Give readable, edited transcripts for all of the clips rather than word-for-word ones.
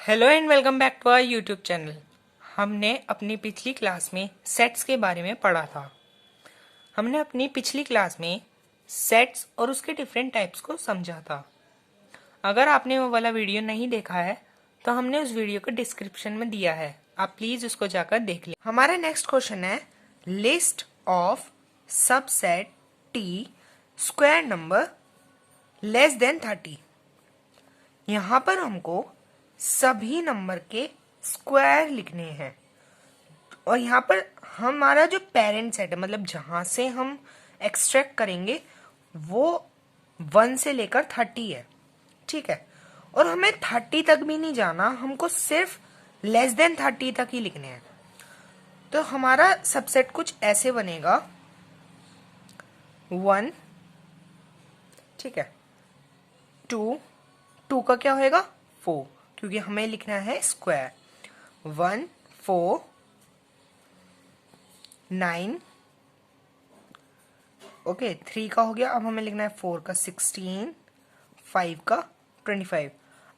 Hello and welcome back to our YouTube channel. हमने अपनी पिछली क्लास में सेट्स के बारे में पढ़ा था। हमने अपनी पिछली क्लास में सेट्स और उसके डिफरेंट टाइप्स को समझा था। अगर आपने वो वाला वीडियो नहीं देखा है तो हमने उस वीडियो को डिस्क्रिप्शन में दिया है, आप प्लीज उसको जाकर देख लें। हमारा नेक्स्ट क्वेश्चन है list of subset T square number less than 30। यहाँ पर हमको सभी नंबर के स्क्वायर लिखने हैं और यहाँ पर हमारा जो पेरेंट सेट है, मतलब जहां से हम एक्सट्रैक्ट करेंगे वो 1 से लेकर 30 है। ठीक है, और हमें 30 तक भी नहीं जाना, हमको सिर्फ लेस देन 30 तक ही लिखने हैं। तो हमारा सबसेट कुछ ऐसे बनेगा 1, ठीक है, 2 का क्या होएगा 4, क्योंकि हमें लिखना है स्क्वायर। 1, 4, 9, ओके 3 का हो गया। अब हमें लिखना है 4 का 16, 5 का 25।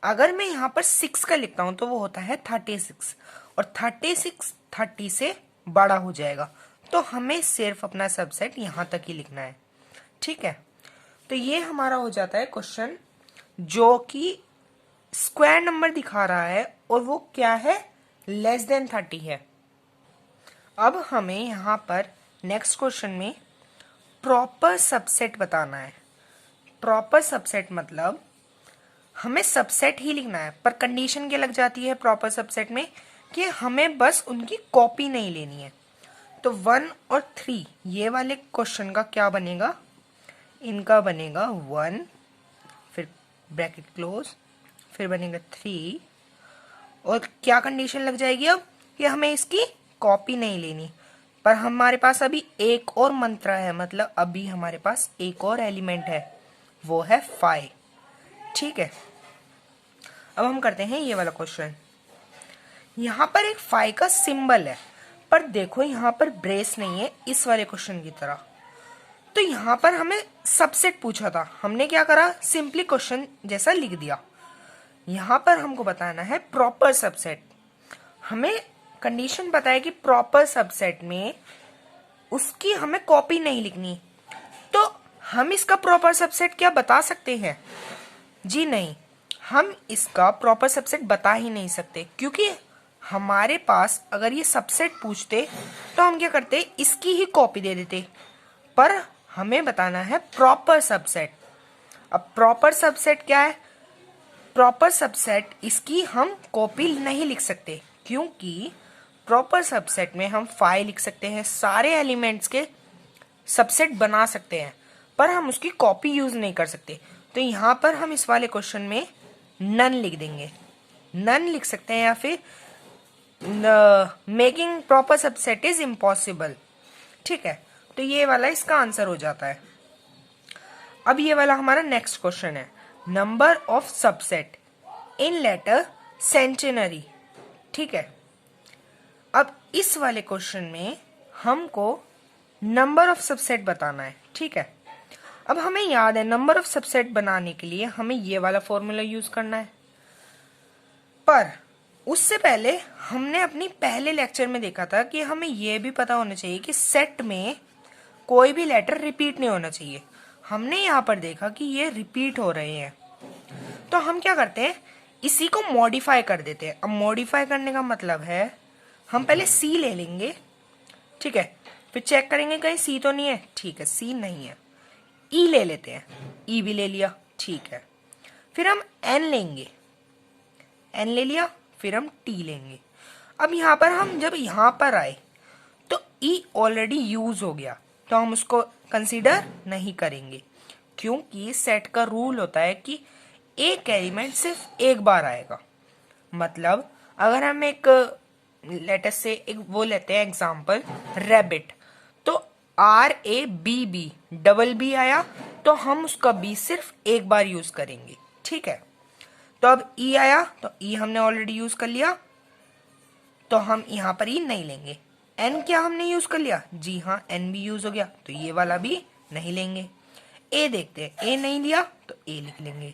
अगर मैं यहाँ पर 6 का लिखता हूं तो वो होता है 36, और 36 30 से बड़ा हो जाएगा, तो हमें सिर्फ अपना सबसेट यहां तक ही लिखना है। ठीक है, तो ये हमारा हो जाता है क्वेश्चन जो कि स्क्वायर नंबर दिखा रहा है और वो क्या है, लेस देन 30 है। अब हमें यहाँ पर नेक्स्ट क्वेश्चन में प्रॉपर सबसेट बताना है। प्रॉपर सबसेट मतलब हमें सबसेट ही लिखना है, पर कंडीशन क्या लग जाती है प्रॉपर सबसेट में कि हमें बस उनकी कॉपी नहीं लेनी है। तो 1 और 3 ये वाले क्वेश्चन का क्या बनेगा, इनका बनेगा 1 फिर ब्रैकेट क्लोज, फिर बनेगा 3, और क्या कंडीशन लग जाएगी अब कि हमें इसकी कॉपी नहीं लेनी, पर हमारे पास अभी एक और मंत्र है, मतलब अभी हमारे पास एक और एलिमेंट है, वो है 5। ठीक है, अब हम करते हैं ये वाला क्वेश्चन। यहां पर एक 5 का सिंबल है, पर देखो यहां पर ब्रेस नहीं है इस वाले क्वेश्चन की तरह। तो यहां पर हमें सबसेट पूछा था, हमने क्या करा, सिंपली क्वेश्चन जैसा लिख दिया। यहां पर हमको बताना है प्रॉपर सबसेट। हमें कंडीशन पता है कि प्रॉपर सबसेट में उसकी हमें कॉपी नहीं लिखनी, तो हम इसका प्रॉपर सबसेट क्या बता सकते हैं? जी नहीं, हम इसका प्रॉपर सबसेट बता ही नहीं सकते, क्योंकि हमारे पास अगर ये सबसेट पूछते तो हम क्या करते, इसकी ही कॉपी दे देते, पर हमें बताना है प्रॉपर सबसेट। अब प्रॉपर सबसेट क्या है, प्रॉपर सबसेट इसकी हम कॉपी नहीं लिख सकते, क्योंकि प्रॉपर सबसेट में हम 5 लिख सकते हैं, सारे एलिमेंट्स के सबसेट बना सकते हैं, पर हम उसकी कॉपी यूज नहीं कर सकते। तो यहां पर हम इस वाले क्वेश्चन में नन लिख देंगे, नन लिख सकते हैं, या फिर making proper subset is impossible. ठीक है, तो ये वाला इसका आंसर हो जाता है। अब ये वाला हमारा नेक्स्ट क्वेश्चन है, number of subset in letter centenary. ठीक है, अब इस वाले क्वेश्चन में हमको नंबर ऑफ सबसेट बताना है। ठीक है, अब हमें याद है नंबर ऑफ सबसेट बनाने के लिए हमें ये वाला फॉर्मूला यूज करना है, पर उससे पहले हमने अपनी पहले लेक्चर में देखा था कि हमें यह भी पता होना चाहिए कि सेट में कोई भी लेटर रिपीट नहीं होना चाहिए। हमने यहाँ पर देखा कि ये रिपीट हो रहे हैं, तो हम क्या करते हैं, इसी को मॉडिफाई कर देते हैं। अब मॉडिफाई करने का मतलब है हम पहले सी ले लेंगे, ठीक है, फिर चेक करेंगे कहीं सी तो नहीं है, ठीक है सी नहीं है, ई ले लेते हैं, ई भी ले लिया, ठीक है, फिर हम एन लेंगे, एन ले लिया, फिर हम टी लेंगे। अब यहां पर हम जब यहां पर आए तो ई ऑलरेडी यूज हो गया, तो हम उसको कंसीडर नहीं करेंगे, क्योंकि सेट का रूल होता है कि एक एलिमेंट सिर्फ एक बार आएगा। मतलब अगर हम एक लेटर से एक वो लेते हैं एग्जांपल रैबिट, तो RABB डबल बी आया, तो हम उसका बी सिर्फ एक बार यूज करेंगे। ठीक है, तो अब ई आया, तो ई हमने ऑलरेडी यूज कर लिया, तो हम यहां पर ई नहीं लेंगे। एन क्या हमने यूज कर लिया, जी हाँ एन भी यूज हो गया, तो ये वाला भी नहीं लेंगे। ए देखते हैं, ए नहीं लिया तो ए लिख लेंगे।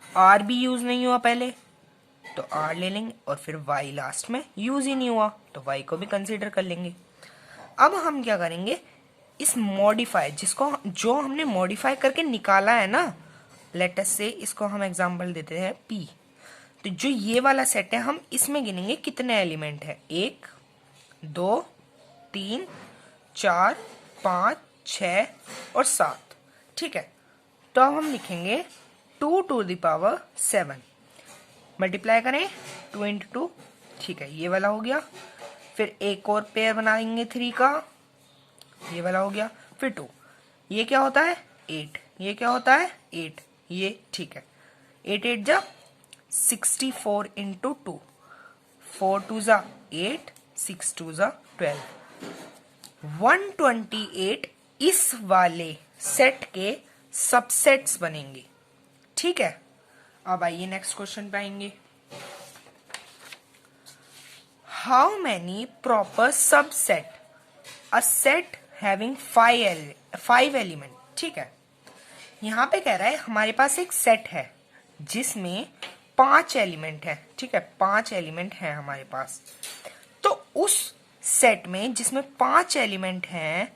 आर भी यूज नहीं हुआ पहले, तो r ले लेंगे और फिर y लास्ट में यूज ही नहीं हुआ तो y को भी कंसीडर कर लेंगे। अब हम क्या करेंगे, इस मॉडिफाई जो हमने मॉडिफाई करके निकाला है ना, लेट अस से इसको हम एग्जांपल देते हैं p। तो जो ये वाला सेट है हम इसमें गिनेंगे कितने एलिमेंट है, 1 2 3 4 5 6 और 7। ठीक है, तो अब हम लिखेंगे 2 टू द पावर 7, मल्टीप्लाई करें 2 इंटू 2। ठीक है, ये वाला हो गया। फिर एक और पेयर बनाएंगे 3 का, ये वाला हो गया। फिर 2, ये क्या होता है 8, ये क्या होता है 8, ये ठीक है। 8 8 जा 64 इंटू 2, 4 2 जा 8, 6 2 जा 12, 128 इस वाले सेट के सबसेट्स बनेंगे। ठीक है, अब आइए नेक्स्ट क्वेश्चन पे आएंगे। How many proper subset a set having 5 element. ठीक है, यहां पे कह रहा है हमारे पास एक सेट है जिसमें 5 एलिमेंट है। ठीक है, 5 एलिमेंट है हमारे पास। तो उस सेट में जिसमें 5 एलिमेंट हैं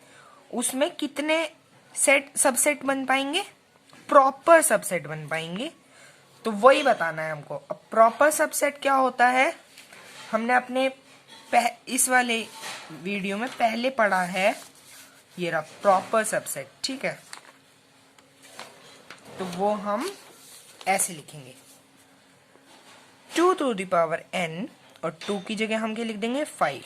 उसमें कितने सबसेट बन पाएंगे, प्रॉपर सबसेट बन पाएंगे। तो वही बताना है हमको। अब प्रॉपर सबसेट क्या होता है, हमने अपने इस वाले वीडियो में पहले पढ़ा है, ये रहा प्रॉपर सबसेट। ठीक है, तो वो हम ऐसे लिखेंगे 2 टू द पावर n और 2 की जगह हम क्या लिख देंगे 5।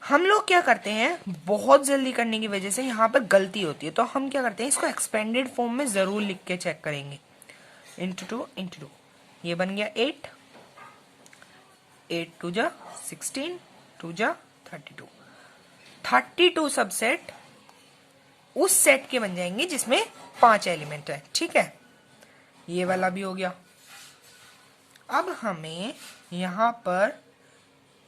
हम लोग क्या करते हैं, बहुत जल्दी करने की वजह से यहाँ पर गलती होती है, तो हम क्या करते हैं इसको एक्सपेंडेड फॉर्म में जरूर लिख के चेक करेंगे। इंटू 2 इंटू 2, ये बन गया 8, 8 2 जा 16, 2 जा 32। 32 सबसेट उस सेट के बन जाएंगे जिसमें 5 एलिमेंट है। ठीक है, ये वाला भी हो गया। अब हमें यहां पर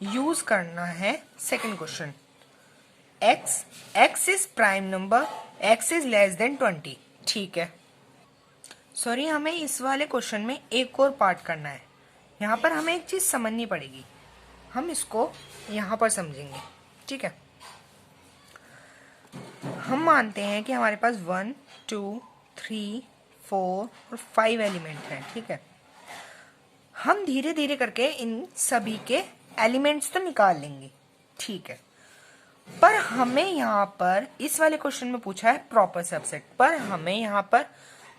यूज करना है second question, x is prime number, x is less than 20। ठीक है, सॉरी, हमें इस वाले क्वेश्चन में एक और पार्ट करना है। यहाँ पर हमें एक चीज समझनी पड़ेगी, हम इसको यहाँ पर समझेंगे। ठीक है, हम मानते हैं कि हमारे पास 1 2 3 4 और 5 एलिमेंट हैं। ठीक है, हम धीरे धीरे करके इन सभी के एलिमेंट्स तो निकाल लेंगे। ठीक है, पर हमें यहाँ पर इस वाले क्वेश्चन में पूछा है प्रॉपर सबसेट, पर हमें यहाँ पर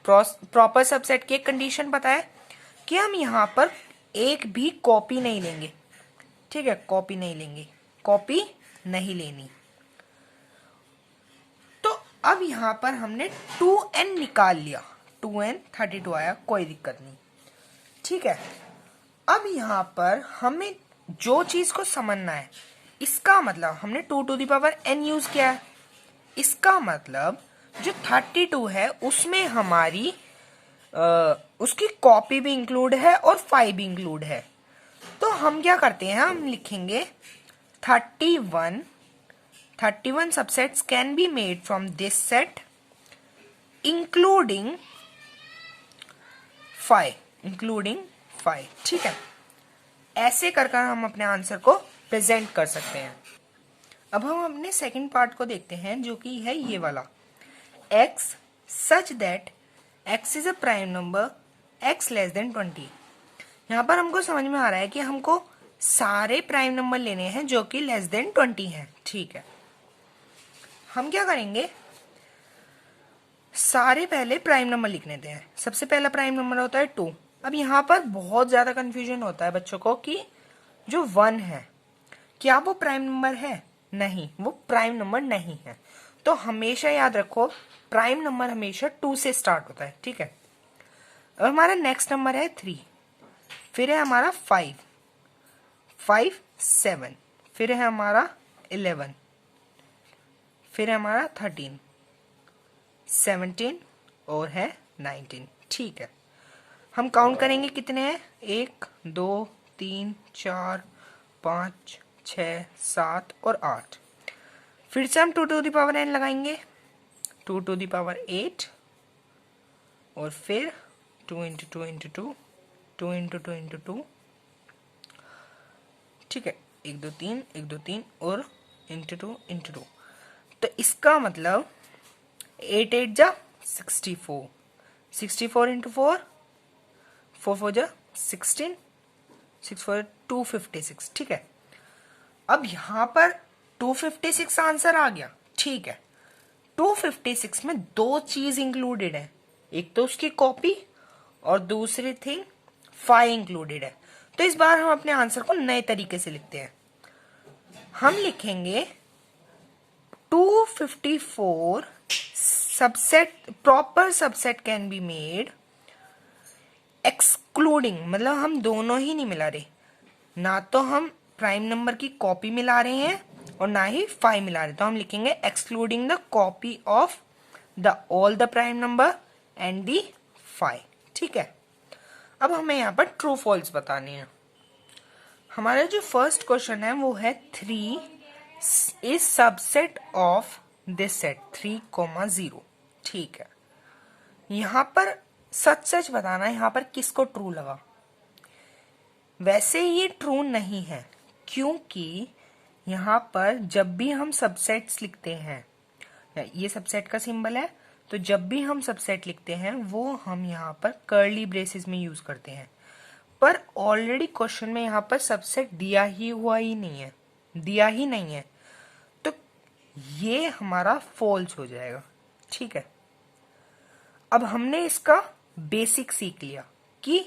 प्रॉपर सबसेट की एक कंडीशन पता है कि हम यहाँ पर एक भी कॉपी नहीं लेंगे। ठीक है, कॉपी नहीं लेंगे, कॉपी नहीं लेनी। तो अब यहाँ पर हमने 2n निकाल लिया, 2n 32 आया, कोई दिक्कत नहीं। ठीक है, अब यहाँ पर हमें जो चीज को समझना है, इसका मतलब हमने 2 to the power n use किया है, इसका मतलब जो 32 है उसमें हमारी उसकी कॉपी भी इंक्लूड है और 5 भी इंक्लूड है। तो हम क्या करते हैं, हम लिखेंगे 31 subsets can be made from this set including 5। ठीक है, ऐसे कर हम अपने आंसर को प्रेजेंट कर सकते हैं। अब हम अपने सेकंड पार्ट को देखते हैं जो कि है ये वाला, x such that x is a prime number, x less than 20। यहाँ पर हमको समझ में आ रहा है कि हमको सारे प्राइम नंबर लेने हैं जो कि लेस देन 20 हैं। ठीक है, हम क्या करेंगे, सारे पहले प्राइम नंबर लिख लेते हैं। सबसे पहला प्राइम नंबर होता है 2। अब यहाँ पर बहुत ज्यादा कंफ्यूजन होता है बच्चों को कि जो 1 है क्या वो प्राइम नंबर है, नहीं, वो प्राइम नंबर नहीं है। तो हमेशा याद रखो प्राइम नंबर हमेशा 2 से स्टार्ट होता है। ठीक है, अब हमारा नेक्स्ट नंबर है 3, फिर है हमारा 5 7, फिर है हमारा 11, फिर है हमारा 13 17 और है 19। ठीक है, हम काउंट करेंगे कितने हैं, 1 2 3 4 5 6 7 और 8। फिर से हम 2 टू द पावर n लगाएंगे, 2 टू द पावर 8 और फिर 2 इंटू 2 इंटू 2, 2 इंटू 2 इंटू 2, ठीक है, 1 2 3 1 2 3 और इंटू 2 तो इसका मतलब 8 8 जा 64, 64 इंटू 4, 4 4 जा 16, 6 4 256। ठीक है, अब यहां पर 256 आंसर आ गया। ठीक है, 256 में दो चीज इंक्लूडेड है, एक तो उसकी कॉपी और दूसरी थिंग 5 इंक्लूडेड है। तो इस बार हम अपने आंसर को नए तरीके से लिखते हैं। हम लिखेंगे 254 subset, proper subset can be made excluding, मतलब हम दोनों ही नहीं मिला रहे, ना तो हम प्राइम नंबर की कॉपी मिला रहे हैं और ना ही 5 मिला रहे, तो हम लिखेंगे excluding the copy of the all the prime number and the 5। ठीक है, अब हमें यहाँ पर ट्रू फॉल्स बतानी है। हमारा जो फर्स्ट क्वेश्चन है वो है 3 is subset of this set 3,0। ठीक है, यहां पर सच सच बताना है यहाँ पर किसको ट्रू लगा। वैसे ये ट्रू नहीं है, क्योंकि यहाँ पर जब भी हम सबसेट्स लिखते हैं, ये सबसेट का सिंबल है, तो जब भी हम सबसेट लिखते हैं वो हम यहाँ पर कर्ली ब्रेसेस में यूज करते हैं। पर ऑलरेडी क्वेश्चन में यहाँ पर सबसेट दिया ही नहीं है, तो ये हमारा फॉल्स हो जाएगा। ठीक है, अब हमने इसका बेसिक सीख लिया कि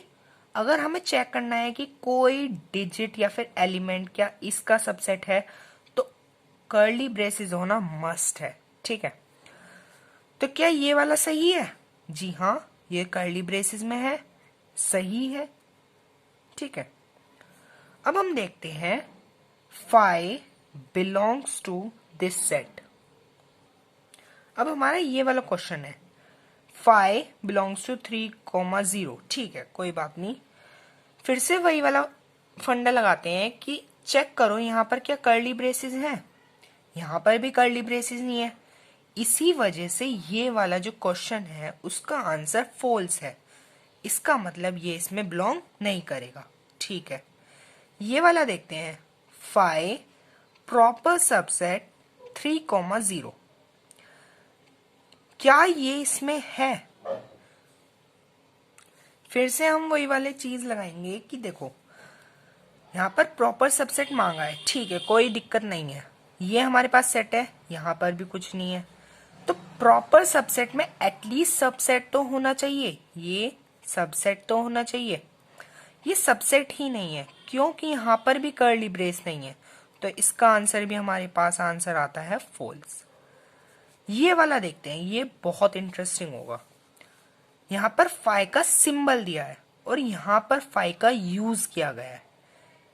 अगर हमें चेक करना है कि कोई डिजिट या फिर एलिमेंट क्या इसका सबसेट है, तो कर्ली ब्रेसेस होना मस्ट है। ठीक है, तो क्या ये वाला सही है? जी हाँ, ये कर्ली ब्रेसेस में है, सही है। ठीक है, अब हम देखते हैं 5 बिलोंग्स टू दिस सेट। अब हमारा ये वाला क्वेश्चन है 5 बिलोंग्स टू 3,0। ठीक है, कोई बात नहीं, फिर से वही वाला फंडा लगाते हैं कि चेक करो यहाँ पर क्या कर्ली ब्रेसेस हैं। यहाँ पर भी कर्ली ब्रेसेस नहीं है, इसी वजह से ये वाला जो क्वेश्चन है उसका आंसर फॉल्स है। इसका मतलब ये इसमें बिलोंग नहीं करेगा। ठीक है, ये वाला देखते हैं 5 प्रॉपर सबसेट 3,0, क्या ये इसमें है? फिर से हम वही वाले चीज लगाएंगे कि देखो यहाँ पर प्रॉपर सबसेट मांगा है, ठीक है, कोई दिक्कत नहीं है, ये हमारे पास सेट है, यहाँ पर भी कुछ नहीं है, तो प्रॉपर सबसेट में एटलीस्ट सबसेट तो होना चाहिए, ये सबसेट तो होना चाहिए। ये सबसेट ही नहीं है क्योंकि यहाँ पर भी कर्ली ब्रेस नहीं है, तो इसका आंसर भी हमारे पास आंसर आता है फॉल्स। ये वाला देखते हैं, ये बहुत इंटरेस्टिंग होगा। यहाँ पर 5 का सिंबल दिया है और यहाँ पर 5 का यूज किया गया है।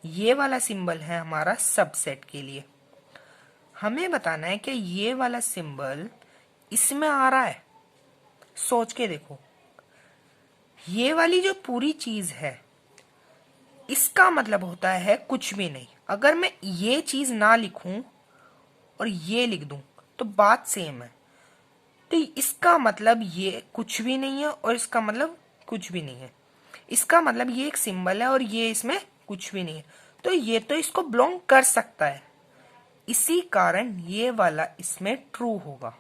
ये वाला सिंबल है हमारा सबसेट के लिए। हमें बताना है कि ये वाला सिंबल इसमें आ रहा है। सोच के देखो, ये वाली जो पूरी चीज है इसका मतलब होता है कुछ भी नहीं। अगर मैं ये चीज ना लिखूं और ये लिख दूं तो बात सेम है। तो इसका मतलब ये कुछ भी नहीं है और इसका मतलब कुछ भी नहीं है। इसका मतलब ये एक सिंबल है और ये इसमें कुछ भी नहीं है, तो ये तो इसको बिलोंग कर सकता है। इसी कारण ये वाला इसमें ट्रू होगा।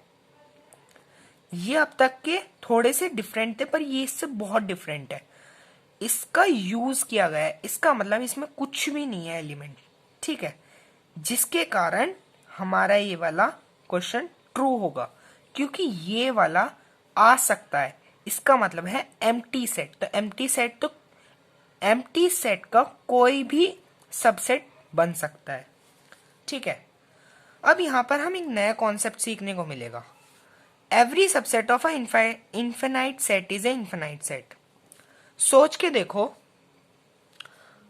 ये अब तक के थोड़े से डिफरेंट थे, पर ये इससे बहुत डिफरेंट है। इसका यूज किया गया है, इसका मतलब इसमें कुछ भी नहीं है एलिमेंट। ठीक है, जिसके कारण हमारा ये वाला क्वेश्चन ट्रू होगा, क्योंकि ये वाला आ सकता है। इसका मतलब है एम्प्टी सेट, तो एम्प्टी सेट का कोई भी सबसेट बन सकता है। ठीक है, अब यहां पर हम एक नया कॉन्सेप्ट सीखने को मिलेगा। Every subset of a infinite set is a infinite set. सोच के देखो,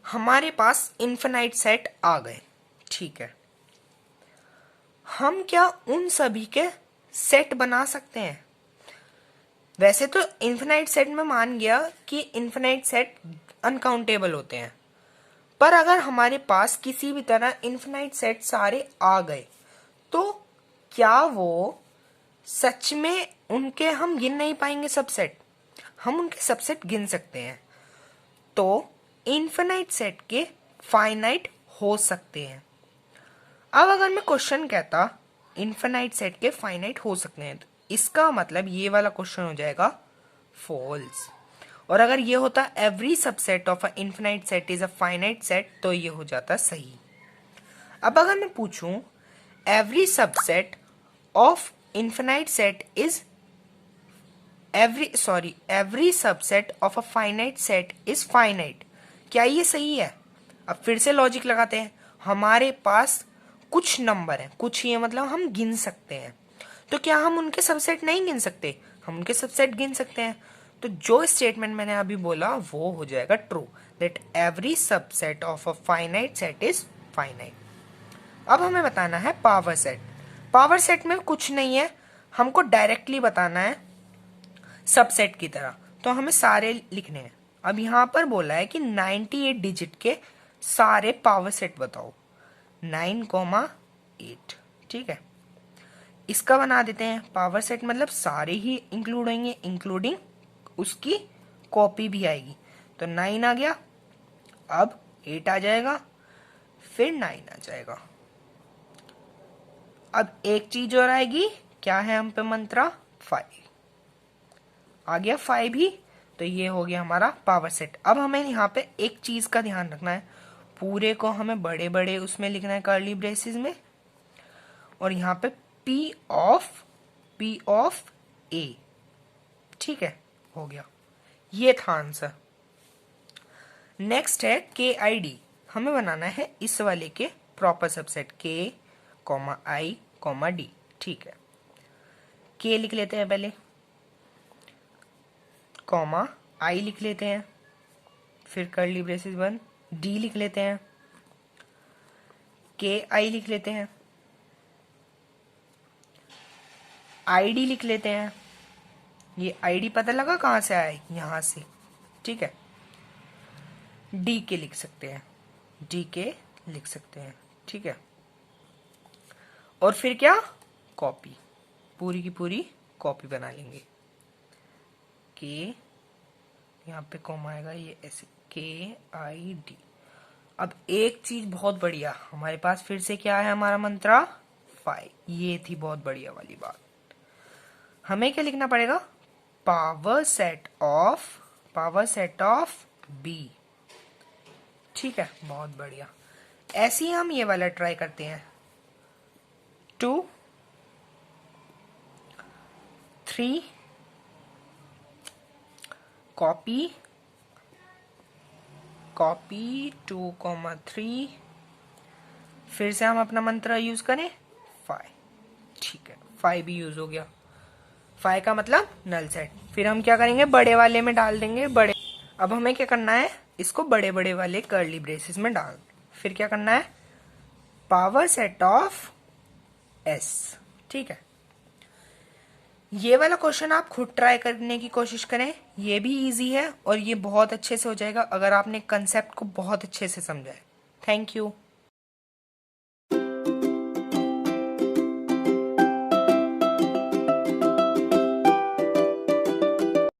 हमारे पास इनफिनाइट सेट आ गए। ठीक है, हम क्या उन सभी के सेट बना सकते हैं? वैसे तो इनफिनाइट सेट में मान गया कि इनफिनाइट सेट अनकाउंटेबल होते हैं, पर अगर हमारे पास किसी भी तरह इनफिनाइट सेट सारे आ गए तो क्या वो सच में उनके हम गिन नहीं पाएंगे सबसेट? हम उनके सबसेट गिन सकते हैं। तो इनफिनाइट सेट के फाइनाइट हो सकते हैं। अब अगर मैं क्वेश्चन कहता इनफाइनाइट सेट के फाइनाइट हो सकते हैं, तो इसका मतलब ये वाला क्वेश्चन हो जाएगा फॉल्स। और अगर ये होता every subset of a infinite set is a finite set, तो ये हो जाता सही। अब अगर मैं पूछूं every subset of infinite set is every subset of a finite set is finite, क्या ये सही है? अब फिर से लॉजिक लगाते हैं। हमारे पास कुछ नंबर है, कुछ ये मतलब हम गिन सकते हैं, तो क्या हम उनके सबसेट नहीं गिन सकते? हम उनके सबसेट गिन सकते हैं। तो जो स्टेटमेंट मैंने अभी बोला वो हो जाएगा true, that every subset of a finite set is finite. अब हमें बताना है पावर सेट। पावर सेट में कुछ नहीं है, हमको डायरेक्टली बताना है सबसेट की तरह, तो हमें सारे लिखने हैं। अब यहां पर बोला है कि 98 डिजिट के सारे पावर सेट बताओ, 9,8। ठीक है, इसका बना देते हैं पावर सेट, मतलब सारे ही इंक्लूड होंगे, इंक्लूडिंग उसकी कॉपी भी आएगी। तो 9 आ गया, अब 8 आ जाएगा, फिर 9 आ जाएगा। अब एक चीज और आएगी, क्या है हम पे मंत्रा? 5 आ गया, 5 ही। तो ये हो गया हमारा पावर सेट। अब हमें यहाँ पे एक चीज का ध्यान रखना है, पूरे को हमें बड़े बड़े उसमें लिखना है कर्ली ब्रेसेस में, और यहाँ पे P ऑफ A। ठीक है, हो गया, ये था आंसर। नेक्स्ट है KID। हमें बनाना है इस वाले के proper subset K, I, D। ठीक है, K लिख लेते हैं पहले, I लिख लेते हैं, फिर कर्ली ब्रेसेस बंद, D लिख लेते हैं, KI लिख लेते हैं, ID लिख लेते हैं। ये ID पता लगा कहां से आया? यहां से। ठीक है, DK लिख सकते हैं, DK लिख सकते हैं। ठीक है, और फिर क्या? कॉपी, पूरी की पूरी कॉपी बना लेंगे। K, यहाँ पे कॉमा आएगा, ये ऐसे KID। अब एक चीज बहुत बढ़िया, हमारे पास फिर से क्या है हमारा मंत्रा? 5। ये थी बहुत बढ़िया वाली बात। हमें क्या लिखना पड़ेगा? Power set of B। ठीक है, बहुत बढ़िया। ऐसे ही हम ये वाला ट्राई करते हैं। 2, 3, कॉपी 2, 3, फिर से हम अपना मंत्र यूज करें 5। ठीक है, 5 भी यूज हो गया। 5 का मतलब नल सेट। फिर हम क्या करेंगे? बड़े वाले में डाल देंगे बड़े। अब हमें क्या करना है? इसको बड़े बड़े वाले कर्ली ब्रेसेस में डाल, फिर क्या करना है? Power set of S। ठीक है, ये वाला क्वेश्चन आप खुद ट्राई करने की कोशिश करें, ये भी इजी है और ये बहुत अच्छे से हो जाएगा अगर आपने कंसेप्ट को बहुत अच्छे से समझा है। Thank you.